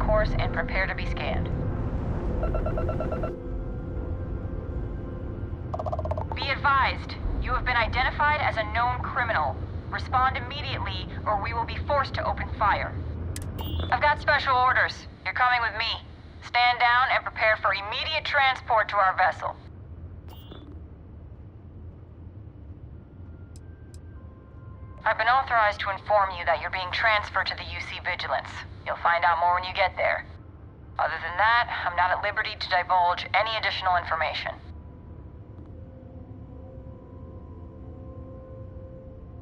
course and prepare to be scanned. Be advised, you have been identified as a known criminal. Respond immediately, or we will be forced to open fire. I've got special orders. You're coming with me. Stand down and prepare for immediate transport to our vessel. I've been authorized to inform you that you're being transferred to the UC Vigilance. You'll find out more when you get there. Other than that, I'm not at liberty to divulge any additional information.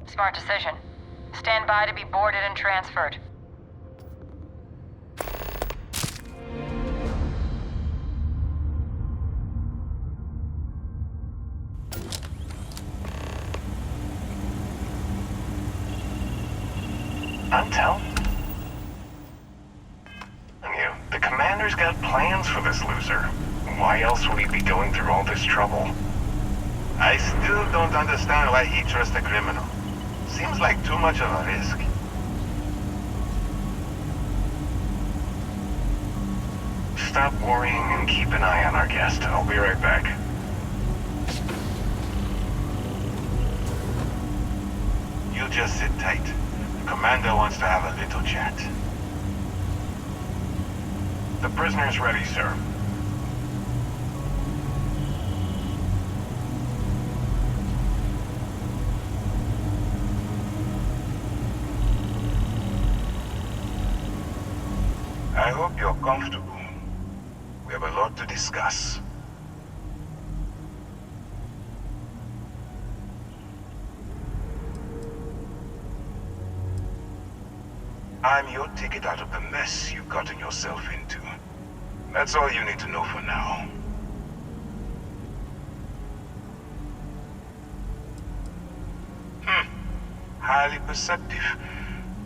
Smart decision. Stand by to be boarded and transferred. Intel? The commander's got plans for this loser. Why else would he be going through all this trouble? I still don't understand why he trusts a criminal. Seems like too much of a risk. Stop worrying and keep an eye on our guest. I'll be right back. You just sit tight. The commander wants to have a little chat. The prisoner's ready, sir. I hope you're comfortable. We have a lot to discuss. I'm your ticket out of the mess you've gotten yourself into. That's all you need to know for now. Highly perceptive.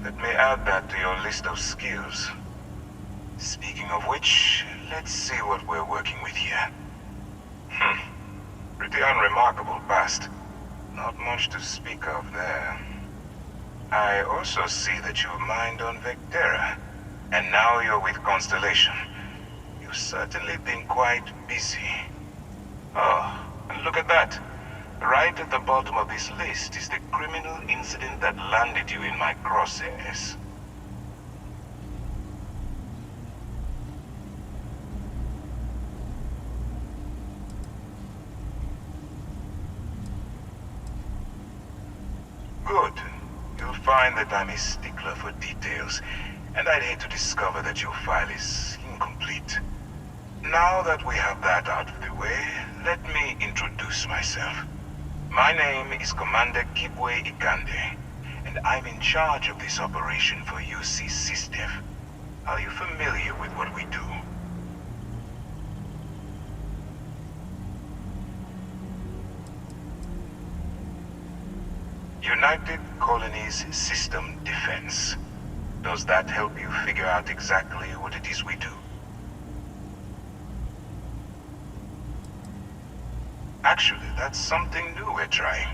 Let me add that to your list of skills. Speaking of which, let's see what we're working with here. Pretty unremarkable past. Not much to speak of there. I also see that you mined on Vectera, and now you're with Constellation. You've certainly been quite busy. Oh, and look at that. Right at the bottom of this list is the criminal incident that landed you in my crosshairs. Good. You'll find that I'm a stickler for details, and I'd hate to discover that your file is incomplete. Now that we have that out of the way, let me introduce myself. My name is Commander Kibwe Ikande, and I'm in charge of this operation for UC SysDef. Are you familiar with what we do? United Colonies System Defense. Does that help you figure out exactly what it is we do? Actually, that's something new we're trying.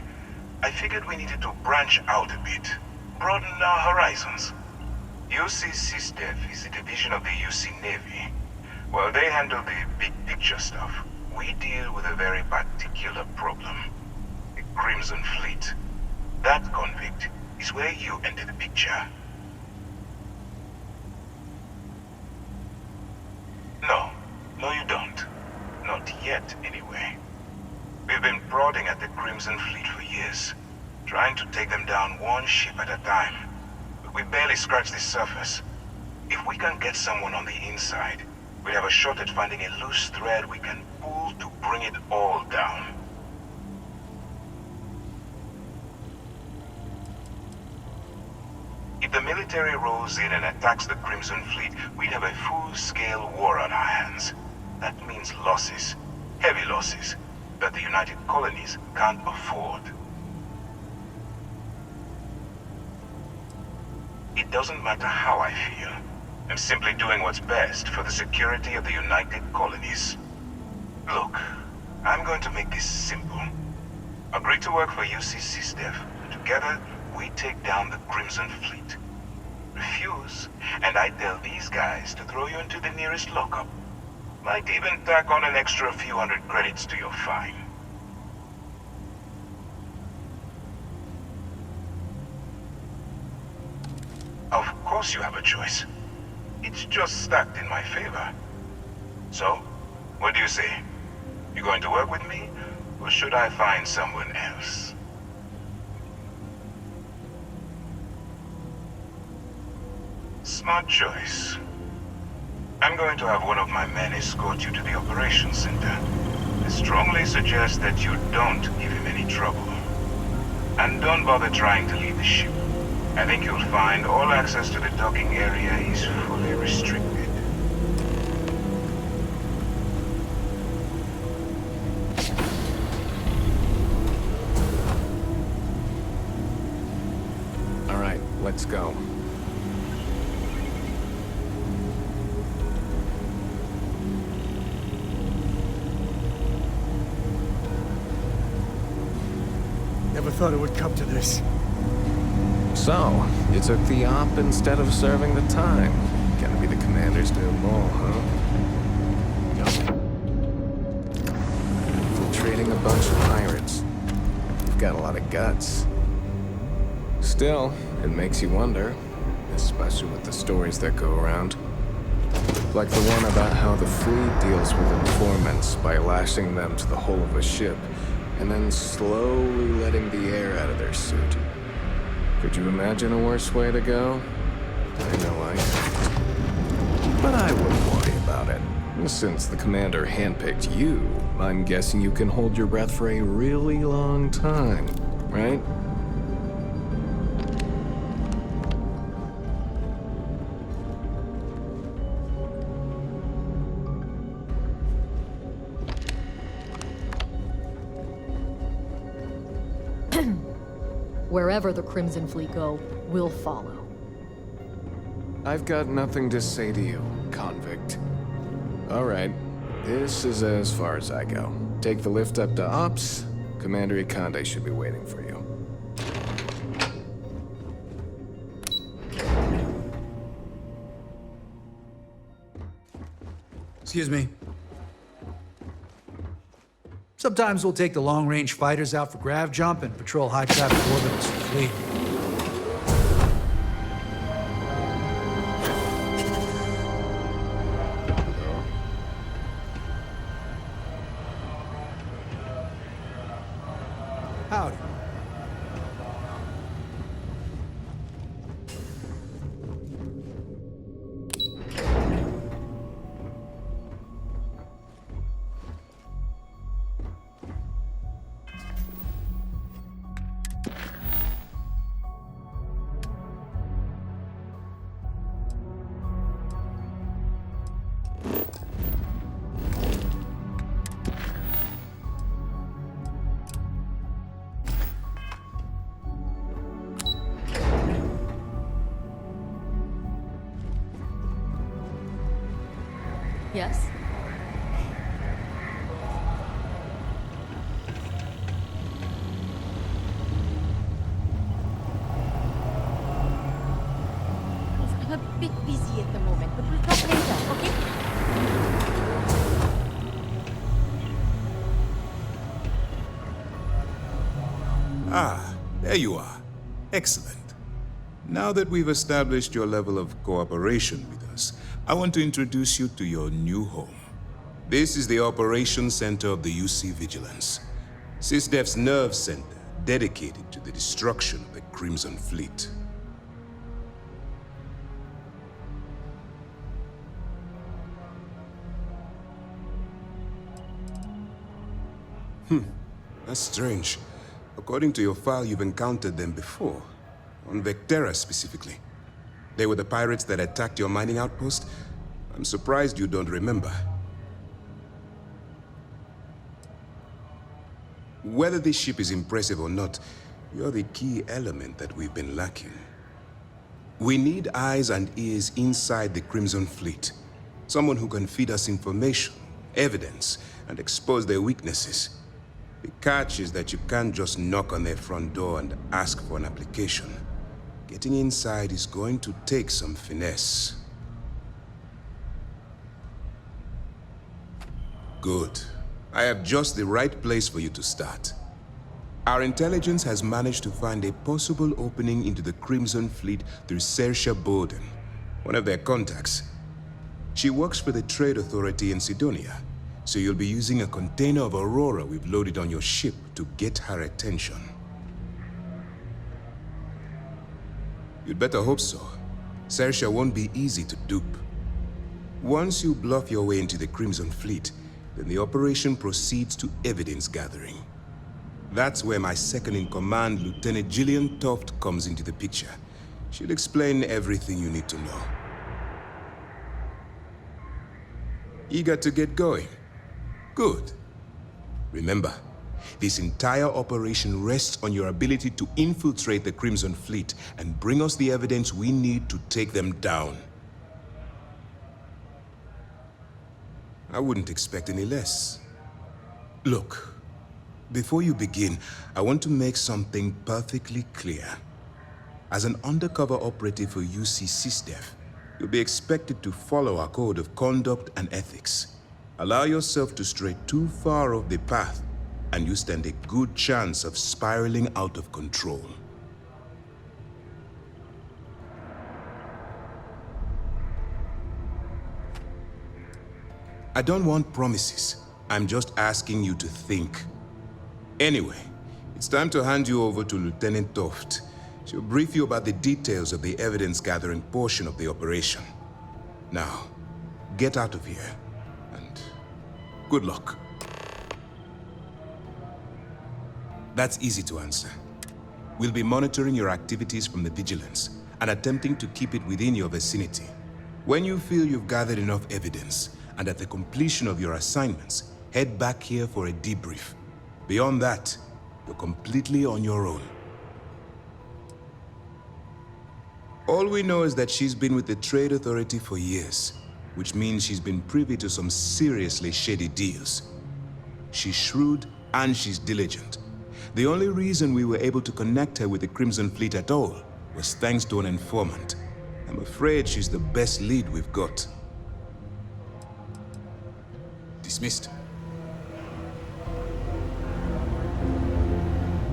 I figured we needed to branch out a bit, broaden our horizons. UC SysDef is a division of the UC Navy. While they handle the big picture stuff, we deal with a very particular problem. The Crimson Fleet. That convict is where you enter the picture. No, you don't. Not yet, anyway. We've been prodding at the Crimson Fleet for years, trying to take them down one ship at a time. But we barely scratched the surface. If we can get someone on the inside, we have a shot at finding a loose thread we can pull to bring it all down. If the military rolls in and attacks the Crimson Fleet, we'd have a full-scale war on our hands. That means losses, heavy losses, that the United Colonies can't afford. It doesn't matter how I feel. I'm simply doing what's best for the security of the United Colonies. Look, I'm going to make this simple. Agree to work for UC SysDef. Together, we take down the Crimson Fleet. Refuse, and I tell these guys to throw you into the nearest lockup. Might even tack on an extra few hundred credits to your fine. Of course you have a choice. It's just stacked in my favor. So, what do you say? You going to work with me, or should I find someone else? Smart choice. I'm going to have one of my men escort you to the operations center. I strongly suggest that you don't give him any trouble. And don't bother trying to leave the ship. I think you'll find all access to the docking area is fully restricted. All right, let's go. Never thought it would come to this. So, you took the op instead of serving the time. Gonna be the commander's new mole, huh? Infiltrating a bunch of pirates. You've got a lot of guts. Still, it makes you wonder, especially with the stories that go around. Like the one about how the fleet deals with informants by lashing them to the hull of a ship, and then slowly letting the air out of their suit. Could you imagine a worse way to go? I know I can't. But I wouldn't worry about it. Since the commander handpicked you, I'm guessing you can hold your breath for a really long time, right? Wherever the Crimson Fleet go, we'll follow. I've got nothing to say to you, convict. All right, this is as far as I go. Take the lift up to Ops. Commander Ikande should be waiting for you. Excuse me. Sometimes we'll take the long-range fighters out for grav jump and patrol high-traffic orbitals for the fleet. Howdy. Yes? I'm a bit busy at the moment, but we'll talk later, okay? Ah, there you are. Excellent. Now that we've established your level of cooperation with us, I want to introduce you to your new home. This is the Operations Center of the UC Vigilance, SysDef's nerve center dedicated to the destruction of the Crimson Fleet. That's strange. According to your file, you've encountered them before. On Vectera specifically. They were the pirates that attacked your mining outpost? I'm surprised you don't remember. Whether this ship is impressive or not, you're the key element that we've been lacking. We need eyes and ears inside the Crimson Fleet. Someone who can feed us information, evidence, and expose their weaknesses. The catch is that you can't just knock on their front door and ask for an application. Getting inside is going to take some finesse. Good. I have just the right place for you to start. Our intelligence has managed to find a possible opening into the Crimson Fleet through Saoirse Bowden, one of their contacts. She works for the Trade Authority in Sidonia, so you'll be using a container of Aurora we've loaded on your ship to get her attention. You'd better hope so. Saoirse won't be easy to dupe. Once you bluff your way into the Crimson Fleet, then the operation proceeds to evidence gathering. That's where my second-in-command, Lieutenant Gillian Toft, comes into the picture. She'll explain everything you need to know. Eager to get going? Good. Remember, this entire operation rests on your ability to infiltrate the Crimson Fleet and bring us the evidence we need to take them down. I wouldn't expect any less. Look, before you begin, I want to make something perfectly clear. As an undercover operative for UC SysDef, you'll be expected to follow our code of conduct and ethics. Allow yourself to stray too far off the path, and you stand a good chance of spiraling out of control. I don't want promises. I'm just asking you to think. Anyway, it's time to hand you over to Lieutenant Toft. She'll brief you about the details of the evidence-gathering portion of the operation. Now, get out of here, and good luck. That's easy to answer. We'll be monitoring your activities from the Vigilance and attempting to keep it within your vicinity. When you feel you've gathered enough evidence, and at the completion of your assignments, head back here for a debrief. Beyond that, you're completely on your own. All we know is that she's been with the Trade Authority for years, which means she's been privy to some seriously shady deals. She's shrewd and she's diligent. The only reason we were able to connect her with the Crimson Fleet at all was thanks to an informant. I'm afraid she's the best lead we've got. Dismissed.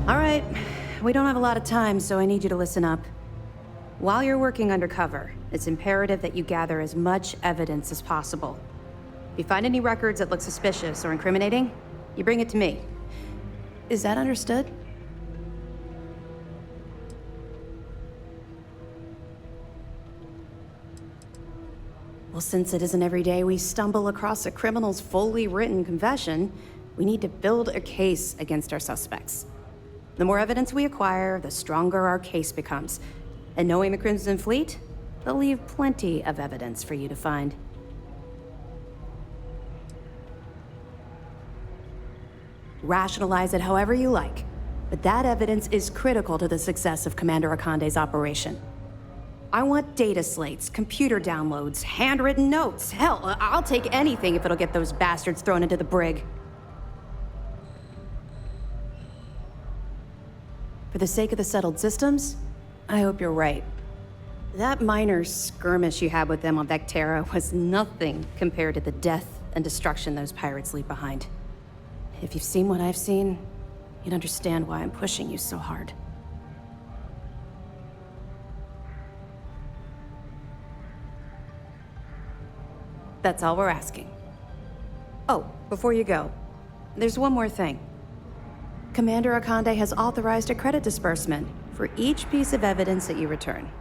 All right. We don't have a lot of time, so I need you to listen up. While you're working undercover, it's imperative that you gather as much evidence as possible. If you find any records that look suspicious or incriminating, you bring it to me. Is that understood? Well, since it isn't every day we stumble across a criminal's fully written confession, we need to build a case against our suspects. The more evidence we acquire, the stronger our case becomes. And knowing the Crimson Fleet, they'll leave plenty of evidence for you to find. Rationalize it however you like, but that evidence is critical to the success of Commander Akande's operation. I want data slates, computer downloads, handwritten notes. Hell, I'll take anything if it'll get those bastards thrown into the brig. For the sake of the settled systems, I hope you're right. That minor skirmish you had with them on Vectera was nothing compared to the death and destruction those pirates leave behind. If you've seen what I've seen, you'd understand why I'm pushing you so hard. That's all we're asking. Oh, before you go, there's one more thing. Commander Akande has authorized a credit disbursement for each piece of evidence that you return,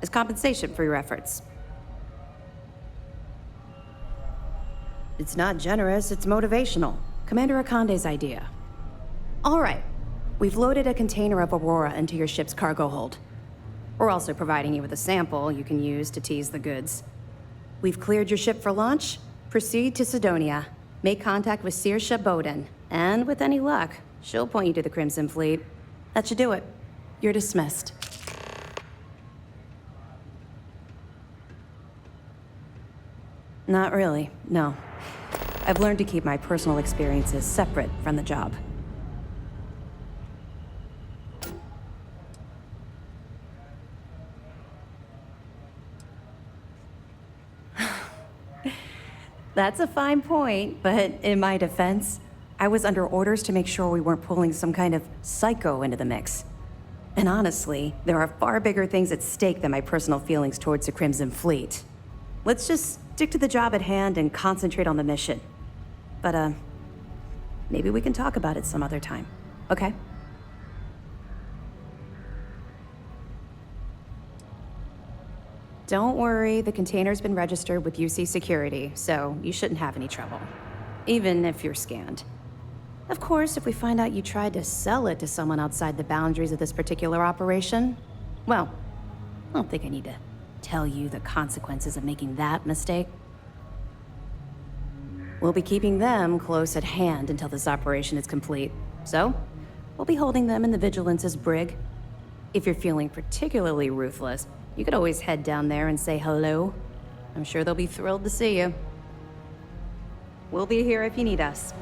as compensation for your efforts. It's not generous, it's motivational. Commander Akande's idea. All right, we've loaded a container of Aurora into your ship's cargo hold. We're also providing you with a sample you can use to tease the goods. We've cleared your ship for launch. Proceed to Sidonia. Make contact with Saoirse Bowden. And with any luck, she'll point you to the Crimson Fleet. That should do it. You're dismissed. Not really, no. I've learned to keep my personal experiences separate from the job. That's a fine point, but in my defense, I was under orders to make sure we weren't pulling some kind of psycho into the mix. And honestly, there are far bigger things at stake than my personal feelings towards the Crimson Fleet. Let's just stick to the job at hand and concentrate on the mission. But, maybe we can talk about it some other time, okay? Don't worry, the container's been registered with UC Security, so you shouldn't have any trouble. Even if you're scanned. Of course, if we find out you tried to sell it to someone outside the boundaries of this particular operation, well, I don't think I need to tell you the consequences of making that mistake. We'll be keeping them close at hand until this operation is complete. So, we'll be holding them in the Vigilance's brig. If you're feeling particularly ruthless, you could always head down there and say hello. I'm sure they'll be thrilled to see you. We'll be here if you need us.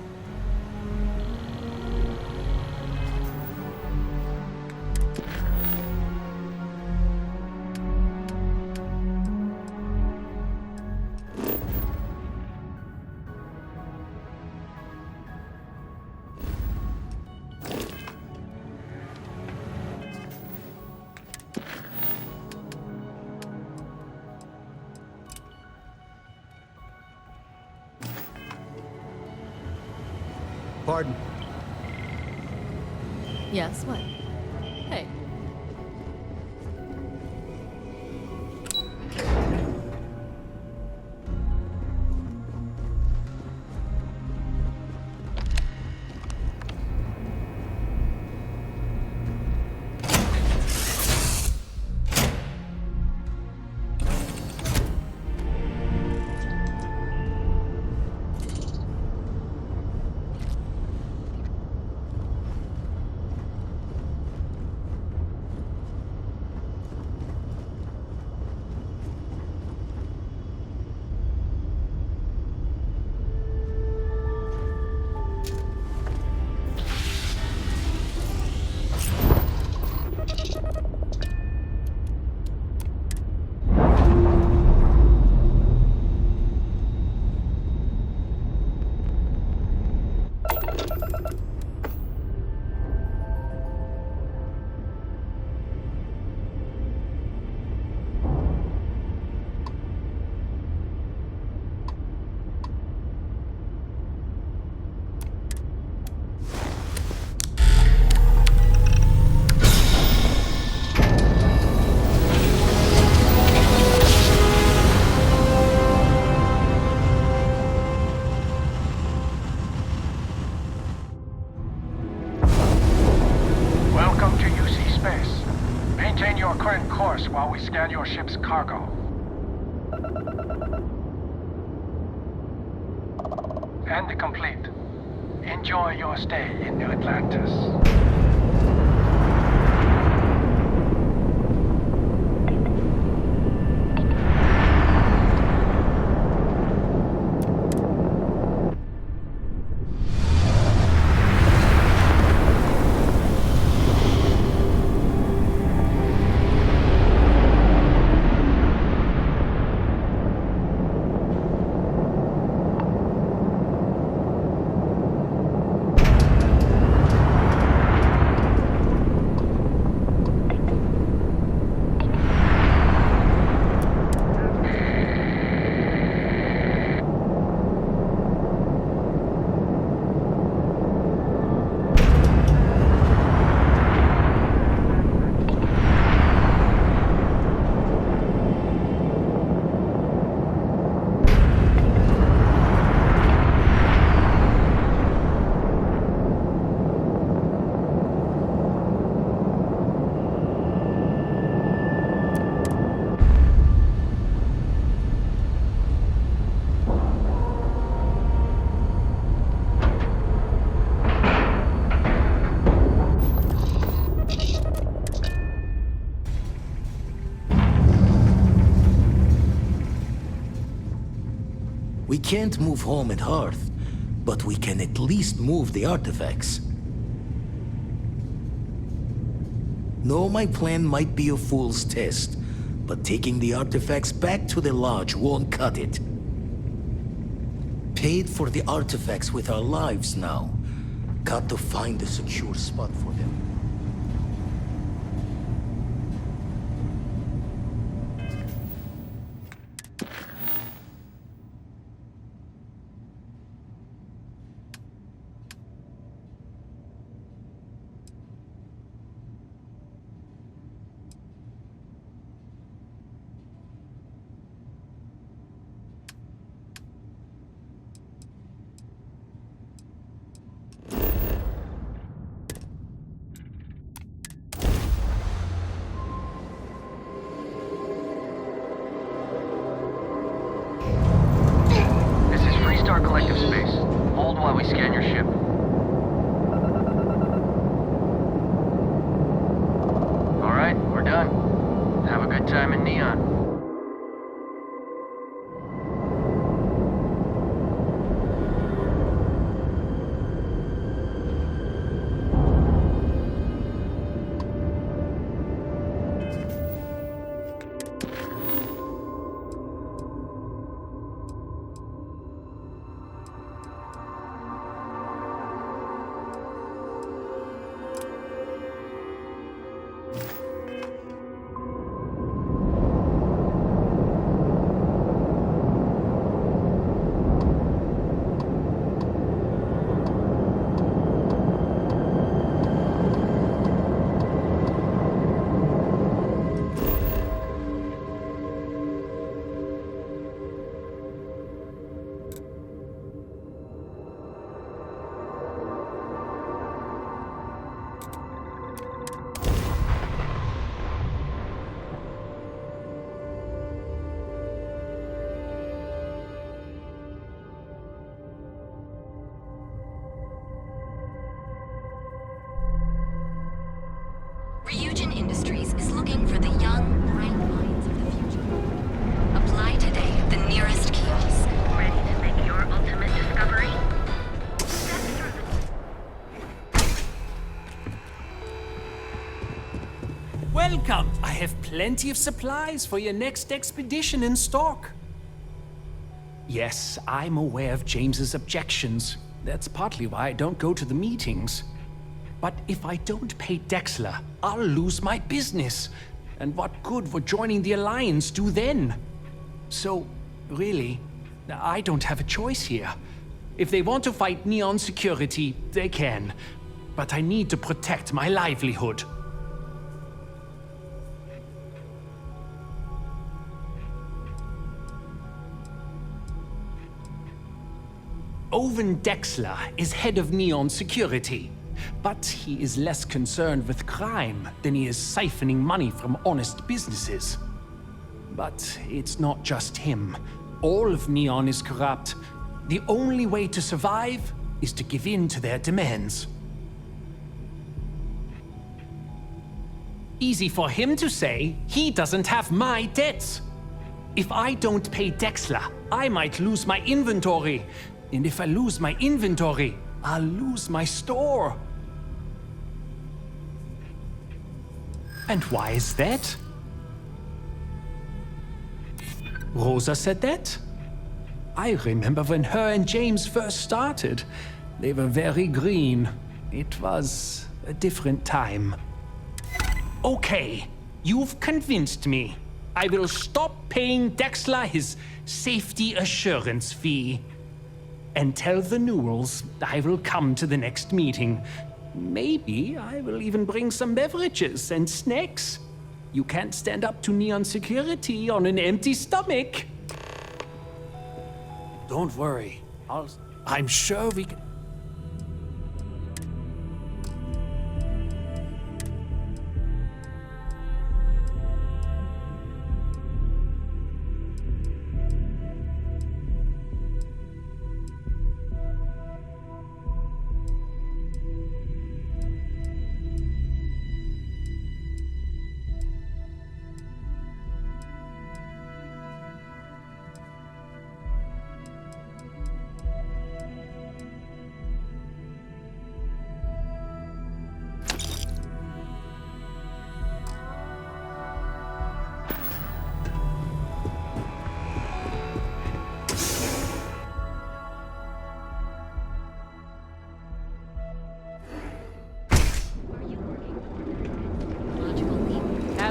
Pardon. Yes, what? Hey. While we scan your ship's cargo. And complete. Enjoy your stay in Atlantis. We can't move home and hearth, but we can at least move the artifacts. No, my plan might be a fool's test, but taking the artifacts back to the lodge won't cut it. paid for the artifacts with our lives now. Got to find a secure spot for them. Collective space. Hold while we scan your ship. Alright, we're done. Have a good time in Neon. Ryujin Industries is looking for the young, bright minds of the future. Apply today at the nearest kiosk. Ready to make your ultimate discovery? Welcome! I have plenty of supplies for your next expedition in stock. Yes, I'm aware of James's objections. That's partly why I don't go to the meetings. But if I don't pay Dexler, I'll lose my business. And what good would joining the Alliance do then? So, really, I don't have a choice here. If they want to fight Neon Security, they can. But I need to protect my livelihood. Owen Dexler is head of Neon Security. But he is less concerned with crime than he is siphoning money from honest businesses. But it's not just him. All of Neon is corrupt. The only way to survive is to give in to their demands. Easy for him to say, he doesn't have my debts. If I don't pay Dexler, I might lose my inventory. And if I lose my inventory, I'll lose my store. And why is that? Rosa said that? I remember when her and James first started. They were very green. It was a different time. Okay, you've convinced me. I will stop paying Dexler his safety assurance fee. And tell the Newells I will come to the next meeting. Maybe I will even bring some beverages and snacks. You can't stand up to Neon Security on an empty stomach. Don't worry. I'm sure we can...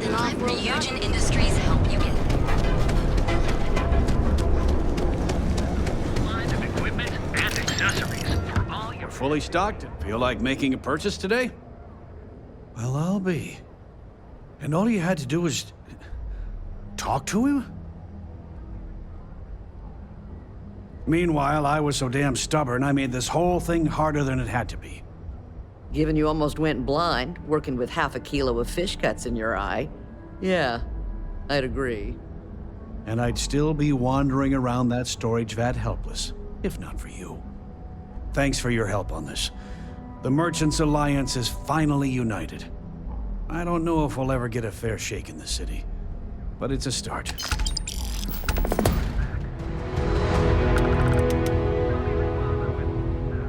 an Let off-road Ryujin Industries help you get Line of equipment and accessories for all your... We're fully stocked and feel like making a purchase today? Well, I'll be. And all you had to do was talk to him? Meanwhile, I was so damn stubborn, I made this whole thing harder than it had to be. Given you almost went blind, working with half a kilo of fish cuts in your eye. Yeah, I'd agree. And I'd still be wandering around that storage vat helpless, if not for you. Thanks for your help on this. The Merchants Alliance is finally united. I don't know if we'll ever get a fair shake in the city, but it's a start.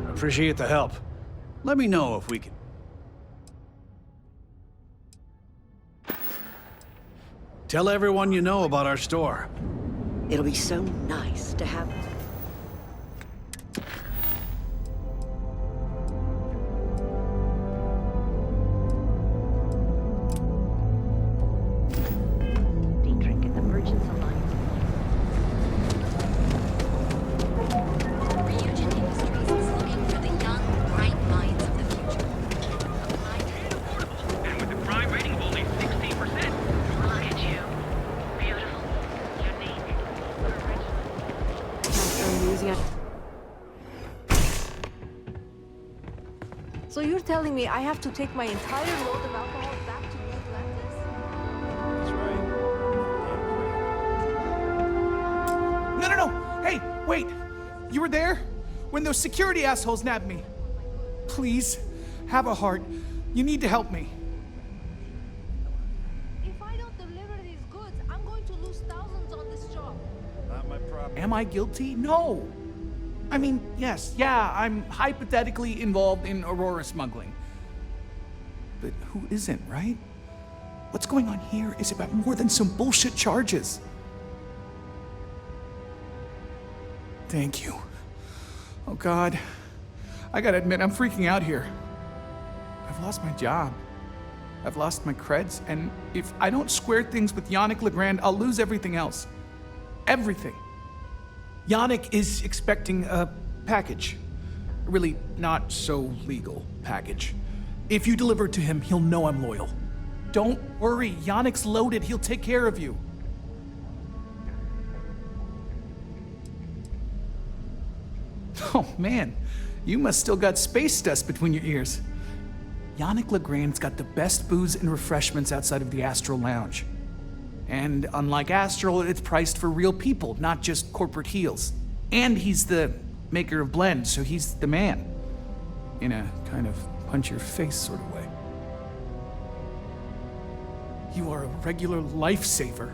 Appreciate the help. Let me know if we can... Tell everyone you know about our store. It'll be so nice to have... drink at the Merchants Alliance. Ryujin Industries is looking for the young, bright minds of the future. And with a crime rating of only 16%. Look at you. Beautiful. Unique. Original. So you're telling me I have to take my entire load of alcohol back to New Atlantis? No, no, no! Hey, wait! You were there? When those security assholes nabbed me. Please, have a heart. You need to help me. If I don't deliver these goods, I'm going to lose thousands on this job. Not my problem. Am I guilty? No. I mean, yes, yeah, I'm hypothetically involved in Aurora smuggling. But who isn't, right? What's going on here is about more than some bullshit charges. Thank you. Oh God, I gotta admit, I'm freaking out here. I've lost my job. I've lost my creds, and if I don't square things with Yannick Legrand, I'll lose everything else. Everything. Yannick is expecting a package. A really not so legal package. If you deliver it to him, he'll know I'm loyal. Don't worry, Yannick's loaded. He'll take care of you. Oh man, you must still got space dust between your ears. Yannick Legrand's got the best booze and refreshments outside of the Astral Lounge. And unlike Astral, it's priced for real people, not just corporate heels. And he's the maker of blends, so he's the man. In a kind of punch-your-face sort of way. You are a regular lifesaver.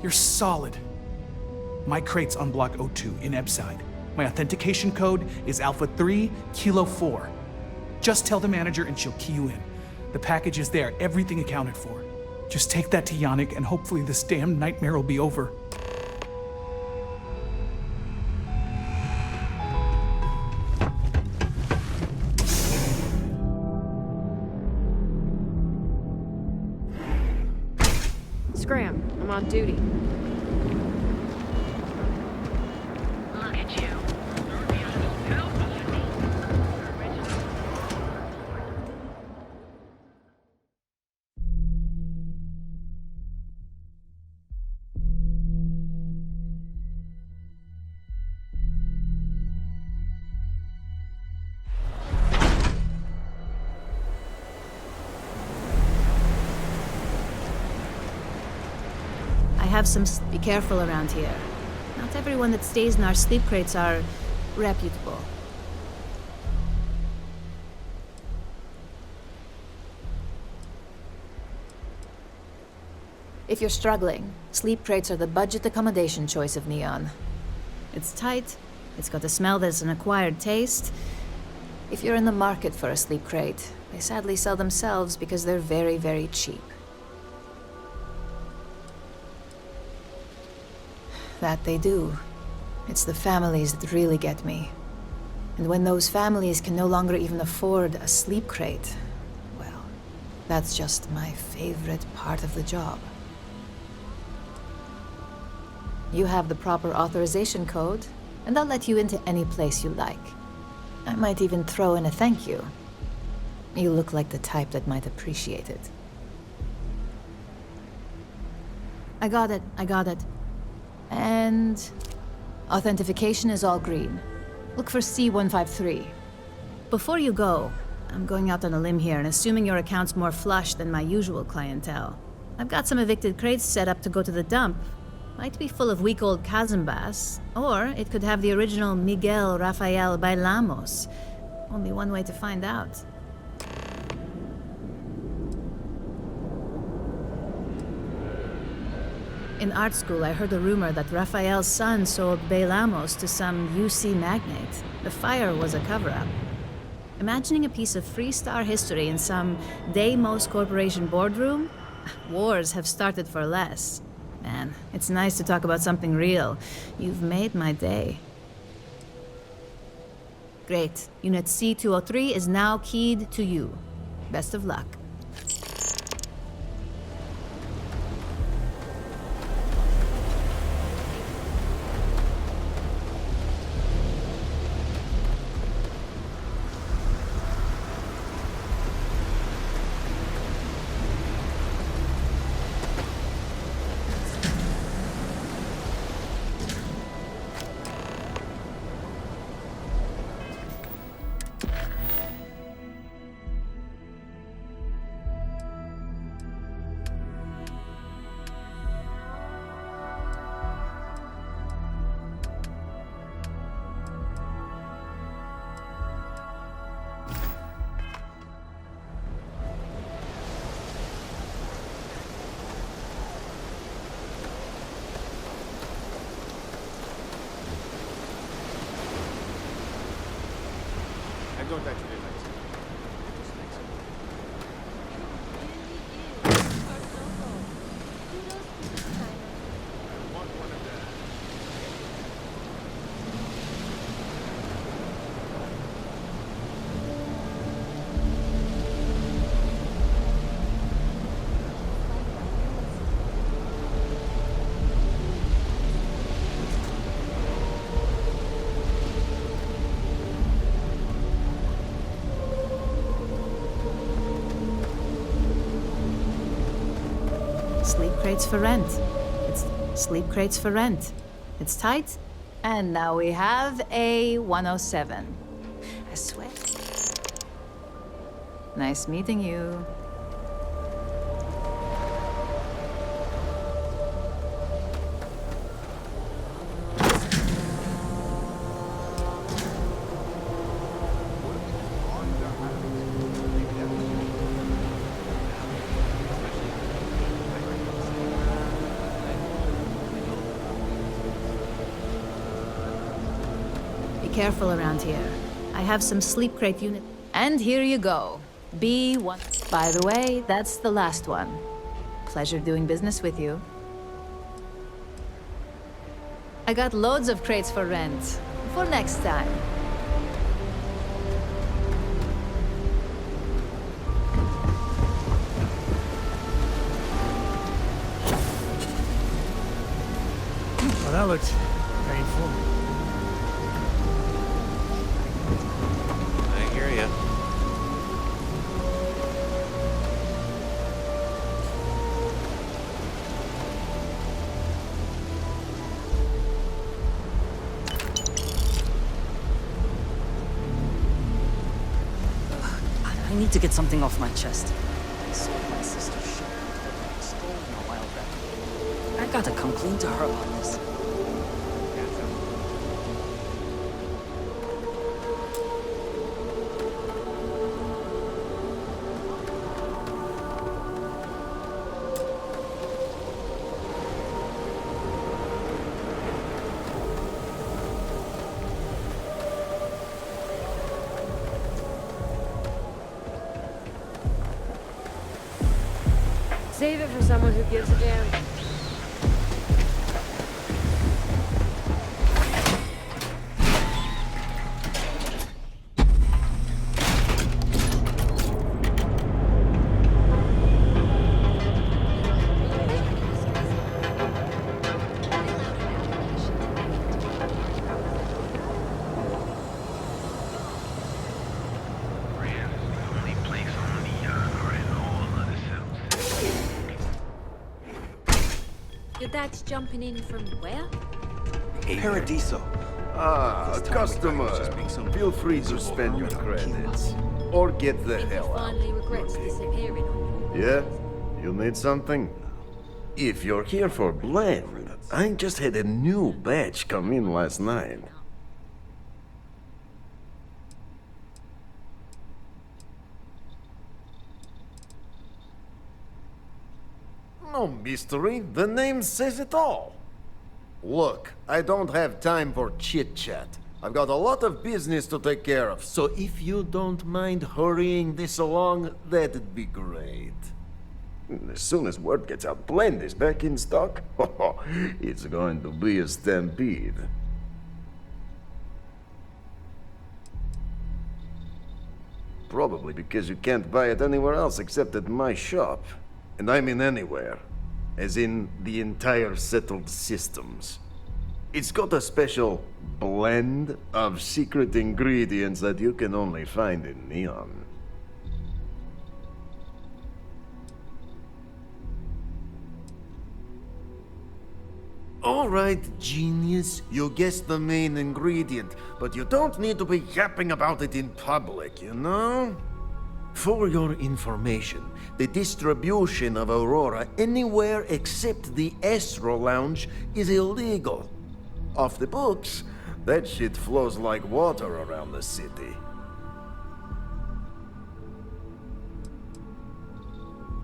You're solid. My crate's on Block 02 in Ebside. My authentication code is Alpha 3 Kilo 4. Just tell the manager and she'll key you in. The package is there, everything accounted for. Just take that to Yannick and hopefully this damn nightmare will be over. Scram, I'm on duty. Look at you. Have some... Be careful around here. Not everyone that stays in our sleep crates are reputable. If you're struggling, sleep crates are the budget accommodation choice of Neon. It's tight, it's got a smell that's an acquired taste. If you're in the market for a sleep crate, they sadly sell themselves because they're very, very cheap. That they do. It's the families that really get me. And when those families can no longer even afford a sleep crate, well, That's just my favorite part of the job. You have the proper authorization code, and I'll let you into any place you like. I might even throw in a thank you. You look like the type that might appreciate it. I got it. And authentication is all green. Look for C153. Before you go, I'm going out on a limb here and assuming your account's more flush than my usual clientele. I've got some evicted crates set up to go to the dump. Might be full of week-old Kazambas, or it could have the original Miguel Rafael Bailamos. Only one way to find out. In art school, I heard a rumor that Rafael's son sold Bailamos to some UC magnate. The fire was a cover-up. Imagining a piece of Freestar history in some Deimos Corporation boardroom? Wars have started for less. Man, it's nice to talk about something real. You've made my day. Great. Unit C203 is now keyed to you. Best of luck. I'm going back to the Sleep crates for rent. It's sleep crates for rent. It's tight. And now we have a 107. I swear. Nice meeting you. Careful around here. I have some sleep crate unit. And here you go. B1. By the way, that's the last one. Pleasure doing business with you. I got loads of crates for rent. For next time. Well, that looks painful. I need to get something off my chest. I sold my sister's ship. Stolen a while back. I gotta come clean to her about this. Save it for someone who gives a damn. Your dad's jumping in from where? Paradiso. Customer. Feel free to spend your credits. Or get the hell out. Finally regrets disappearing on you. Yeah? You need something? If you're here for blend, I just had a new batch come in last night. No mystery, the name says it all. Look, I don't have time for chit-chat. I've got a lot of business to take care of, so if you don't mind hurrying this along, that'd be great. As soon as word gets out, Blend is back in stock. It's going to be a stampede. Probably because you can't buy it anywhere else except at my shop. And I mean anywhere. As in the entire settled systems. It's got a special blend of secret ingredients that you can only find in Neon. All right, genius, you guessed the main ingredient, but you don't need to be yapping about it in public, you know? For your information, the distribution of Aurora anywhere except the Astro Lounge is illegal. Off the books, that shit flows like water around the city.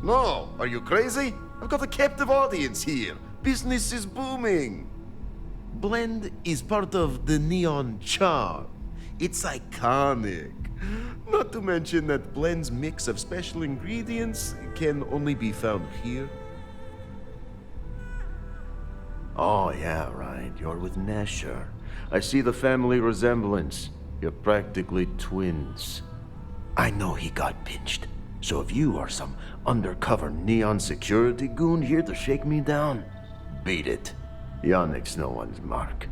No, are you crazy? I've got a captive audience here. Business is booming. Blend is part of the Neon charm. It's iconic. Not to mention that Blend's mix of special ingredients can only be found here. Oh, yeah, right. You're with Nasher. I see the family resemblance. You're practically twins. I know he got pinched. So if you are some undercover Neon security goon here to shake me down, beat it. Yannick's no one's mark.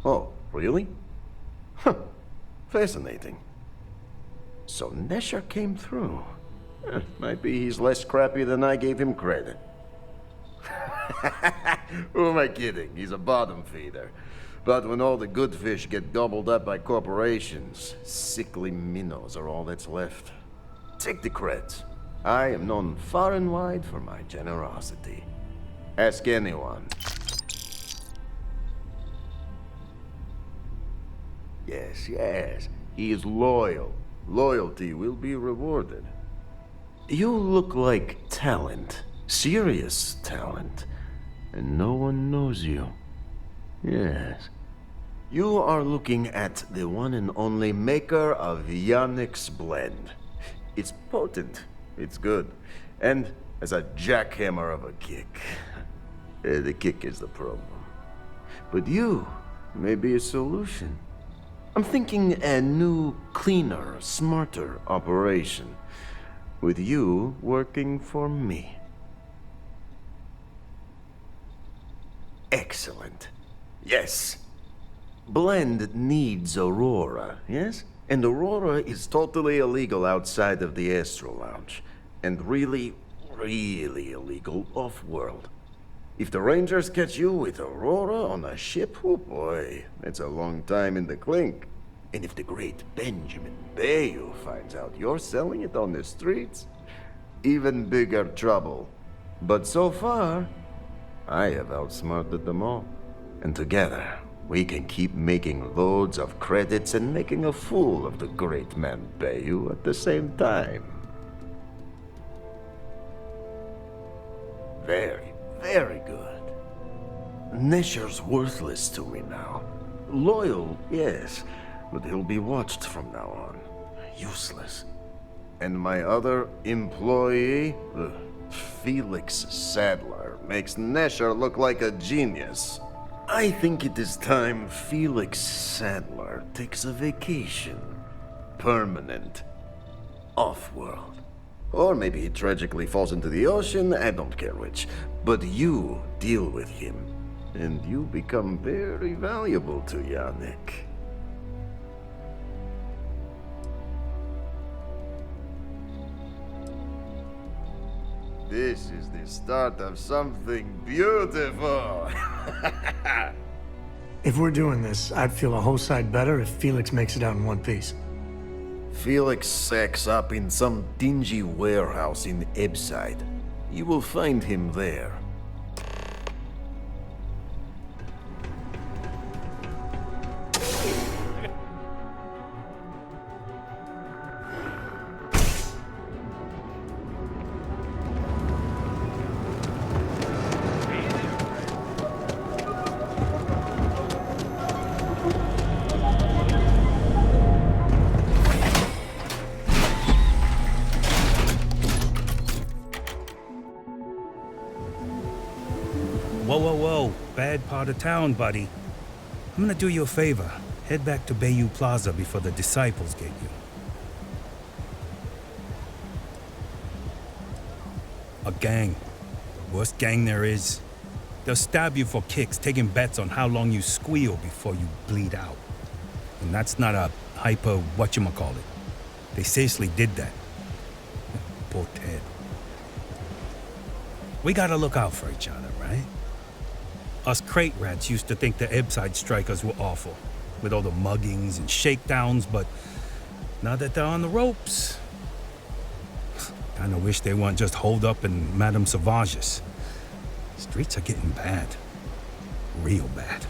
Oh, really? Huh. Fascinating. So Nesher came through. Might be he's less crappy than I gave him credit. Who am I kidding? He's a bottom feeder. But when all the good fish get gobbled up by corporations, sickly minnows are all that's left. Take the creds. I am known far and wide for my generosity. Ask anyone. Yes. He is loyal. Loyalty will be rewarded. You look like talent. Serious talent. And no one knows you. Yes. You are looking at the one and only maker of Yannick's blend. It's potent. It's good. And as a jackhammer of a kick. The kick is the problem. But you may be a solution. I'm thinking a new, cleaner, smarter operation. With you working for me. Excellent. Yes. Blend needs Aurora, yes? And Aurora is totally illegal outside of the Astro Lounge. And really, really illegal off-world. If the Rangers catch you with Aurora on a ship, oh boy, that's a long time in the clink. And if the great Benjamin Bayou finds out you're selling it on the streets, even bigger trouble. But so far, I have outsmarted them all. And together, we can keep making loads of credits and making a fool of the great man Bayou at the same time. Very, very good. Nesher's worthless to me now. Loyal, yes, but he'll be watched from now on. Useless. And my other employee, Felix Sadler, makes Nesher look like a genius. I think it is time Felix Sadler takes a vacation. Permanent. Off-world. Or maybe he tragically falls into the ocean, I don't care which. But you deal with him, and you become very valuable to Yannick. This is the start of something beautiful. If we're doing this, I'd feel a whole side better if Felix makes it out in one piece. Felix sacks up in some dingy warehouse in Ebside. You will find him there. Whoa, whoa, whoa. Bad part of town, buddy. I'm gonna do you a favor. Head back to Bayou Plaza before the disciples get you. A gang. Worst gang there is. They'll stab you for kicks, taking bets on how long you squeal before you bleed out. And that's not a hyper whatchamacallit. They seriously did that. Poor Ted. We gotta look out for each other, right? Us crate rats used to think the Ebside strikers were awful, with all the muggings and shakedowns, but now that they're on the ropes, kinda wish they weren't just holed up in Madame Sauvage's. Streets are getting bad. Real bad.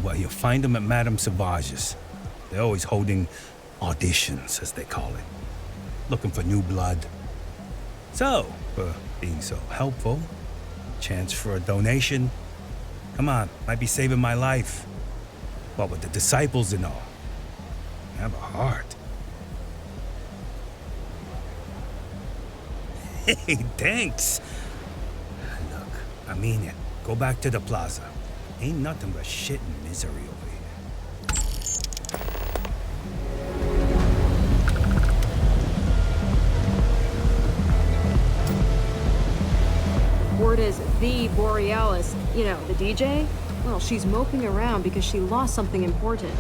Well, you'll find them at Madame Sauvage's. They're always holding auditions, as they call it. Looking for new blood. So, for being so helpful, chance for a donation. Come on, might be saving my life. What with the disciples and all. Have a heart. Hey, thanks. Look, I mean it. Go back to the plaza. Ain't nothing but shit and misery over here. Word is the Borealis, you know, the DJ? Well, she's moping around because she lost something important.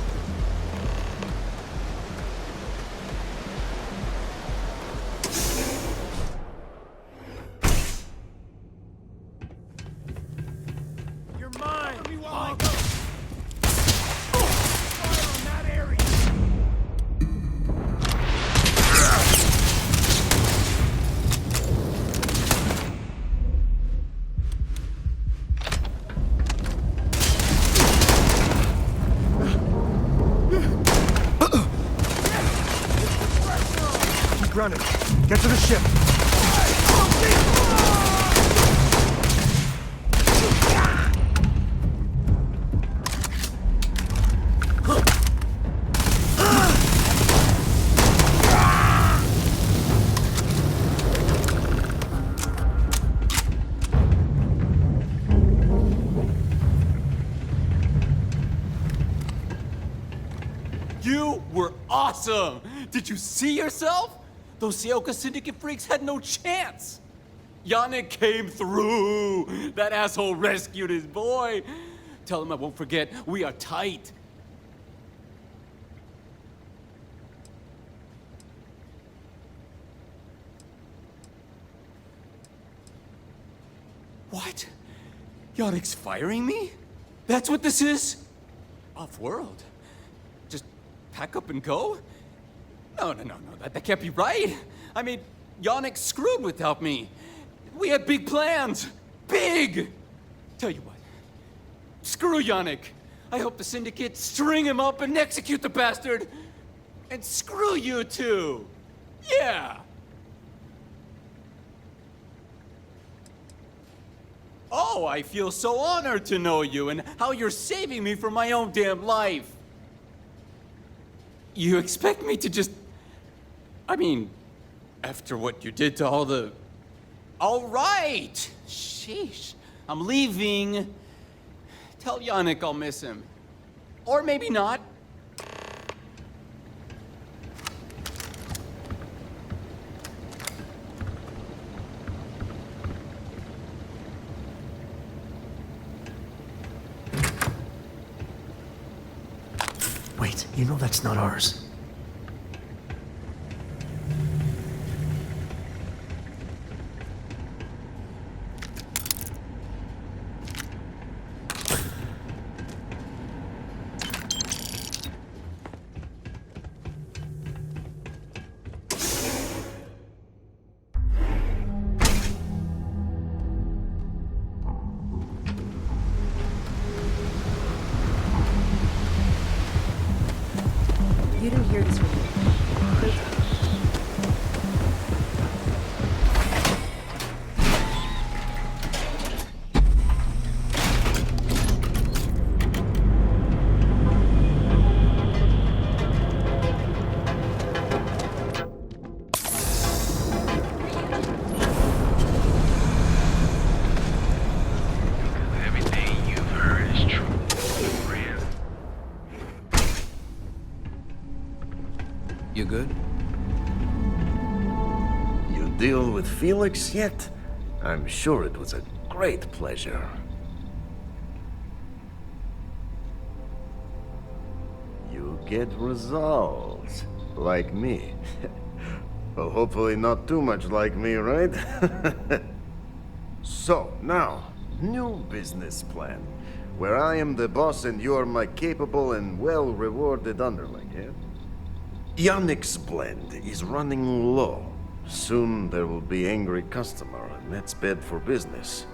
Running. Get to the ship. You were awesome! Did you see yourself? Those Sioka Syndicate freaks had no chance! Yannick came through! That asshole rescued his boy! Tell him I won't forget, we are tight! What? Yannick's firing me? That's what this is? Off-world? Just pack up and go? No, that can't be right. I mean, Yannick screwed without me. We had big plans. Big! Tell you what, screw Yannick. I hope the Syndicate string him up and execute the bastard. And screw you too. Yeah! Oh, I feel so honored to know you and how you're saving me from my own damn life. You expect me to just... I mean, after what you did to all the... All right! Sheesh. I'm leaving. Tell Yannick I'll miss him. Or maybe not. Wait, you know that's not ours. service with you. Great. Everything you've heard is true. Real. You good? You deal with Felix yet? I'm sure it was a great pleasure. You get results. Like me. Well, hopefully not too much like me, right? So, now, new business plan. Where I am the boss and you are my capable and well-rewarded underling, yeah? Yannick's blend is running low. Soon there will be angry customer, and that's bad for business.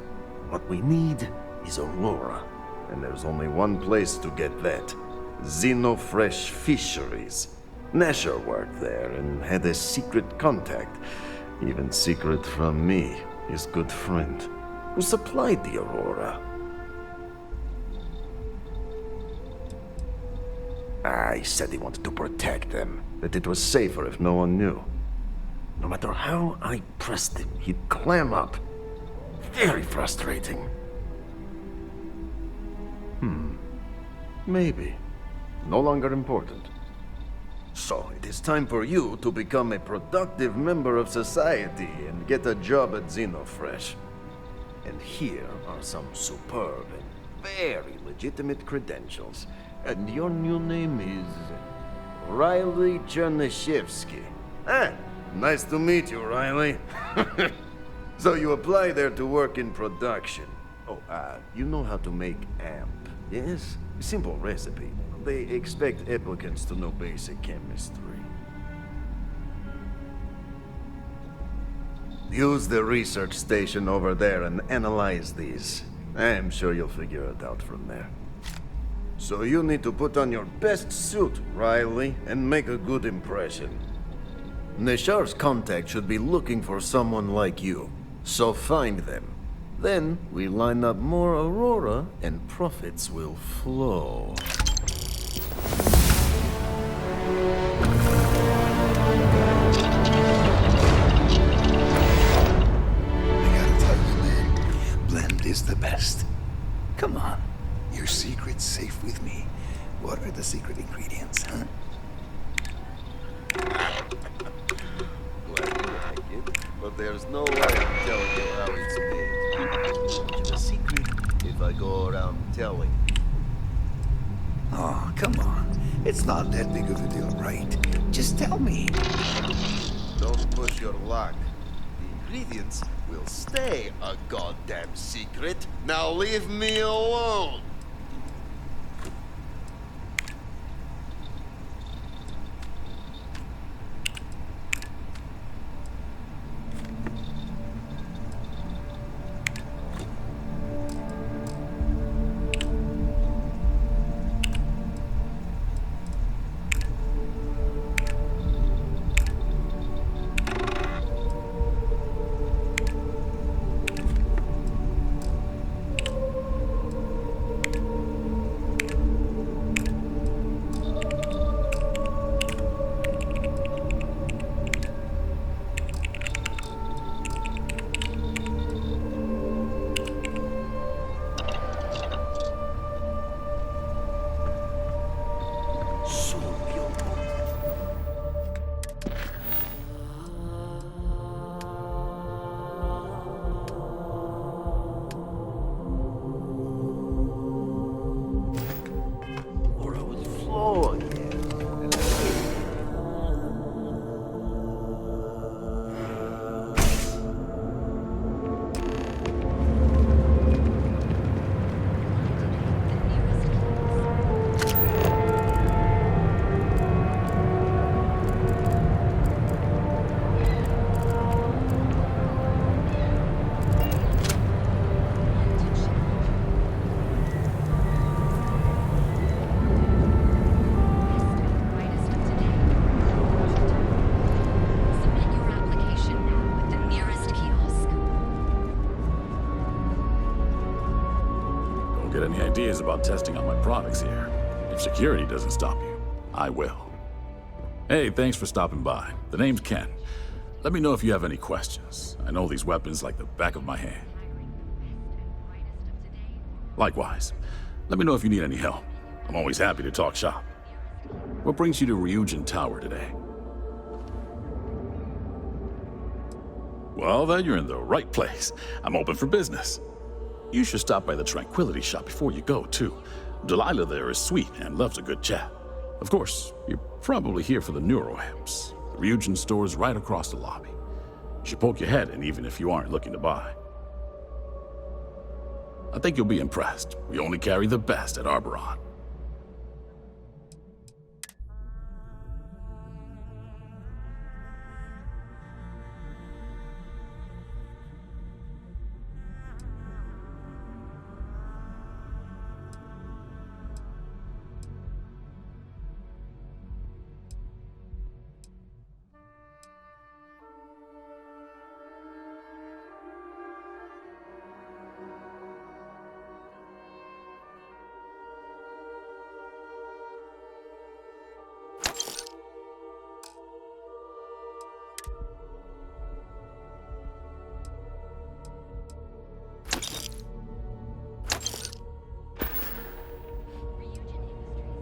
What we need is Aurora, and there's only one place to get that. Xenofresh Fisheries. Nasher worked there and had a secret contact. Even secret from me, his good friend, who supplied the Aurora. He said he wanted to protect them, that it was safer if no one knew. No matter how I pressed him, he'd clam up. Very frustrating. Maybe. No longer important. So, it is time for you to become a productive member of society and get a job at Xenofresh. And here are some superb and very legitimate credentials. And your new name is Riley Chernyshevsky. Nice to meet you, Riley. So you apply there to work in production. Oh, you know how to make amp, yes? Simple recipe. They expect applicants to know basic chemistry. Use the research station over there and analyze these. I'm sure you'll figure it out from there. So you need to put on your best suit, Riley, and make a good impression. Neshar's contact should be looking for someone like you, so find them. Then we line up more Aurora and profits will flow. Blend is the best. Come on. Your secret's safe with me. What are the secret ingredients, huh? Glad you like it, but there's no way I'm telling you how it's made. It's a secret if I go around telling. Oh, come on. It's not that big of a deal, right? Just tell me. Don't push your luck. The ingredients will stay a goddamn secret. Now leave me alone. worries about testing out my products here. If security doesn't stop you, I will. Hey, thanks for stopping by. The name's Ken. Let me know if you have any questions. I know these weapons like the back of my hand. Likewise. Let me know if you need any help. I'm always happy to talk shop. What brings you to Ryujin Tower today? Well, then you're in the right place. I'm open for business. You should stop by the Tranquility Shop before you go, too. Delilah there is sweet and loves a good chat. Of course, you're probably here for the neuroamps. The Ryujin store is right across the lobby. You should poke your head in even if you aren't looking to buy. I think you'll be impressed. We only carry the best at Arboron.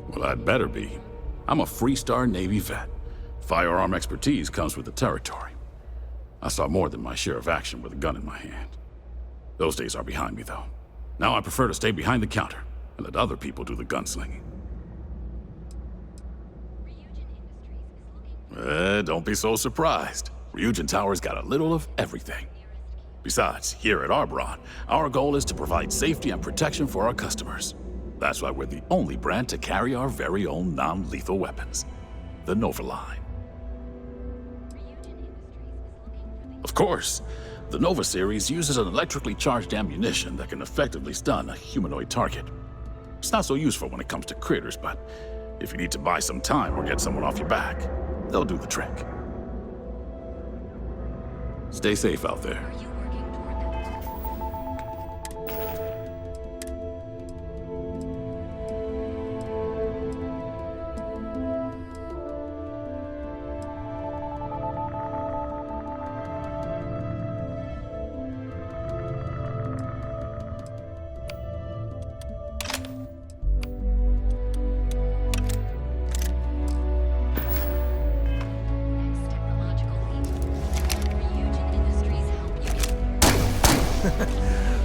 Well, I'd better be. I'm a Freestar Navy vet. Firearm expertise comes with the territory. I saw more than my share of action with a gun in my hand. Those days are behind me, though. Now I prefer to stay behind the counter and let other people do the gunslinging. Don't be so surprised. Ryujin Tower's got a little of everything. Besides, here at Arboron, our goal is to provide safety and protection for our customers. That's why we're the only brand to carry our very own non-lethal weapons, the Nova line. Of course, the Nova series uses an electrically charged ammunition that can effectively stun a humanoid target. It's not so useful when it comes to critters, but if you need to buy some time or get someone off your back, they'll do the trick. Stay safe out there.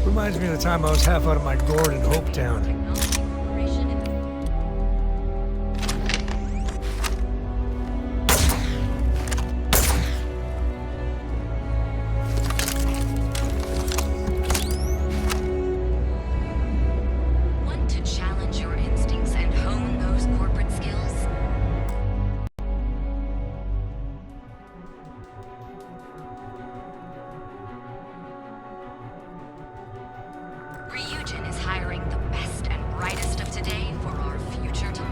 Reminds me of the time I was half out of my gourd in Hopetown. Want to challenge your instincts and hone those corporate skills? Ryujin is hiring the best and brightest of today for our future tomorrow.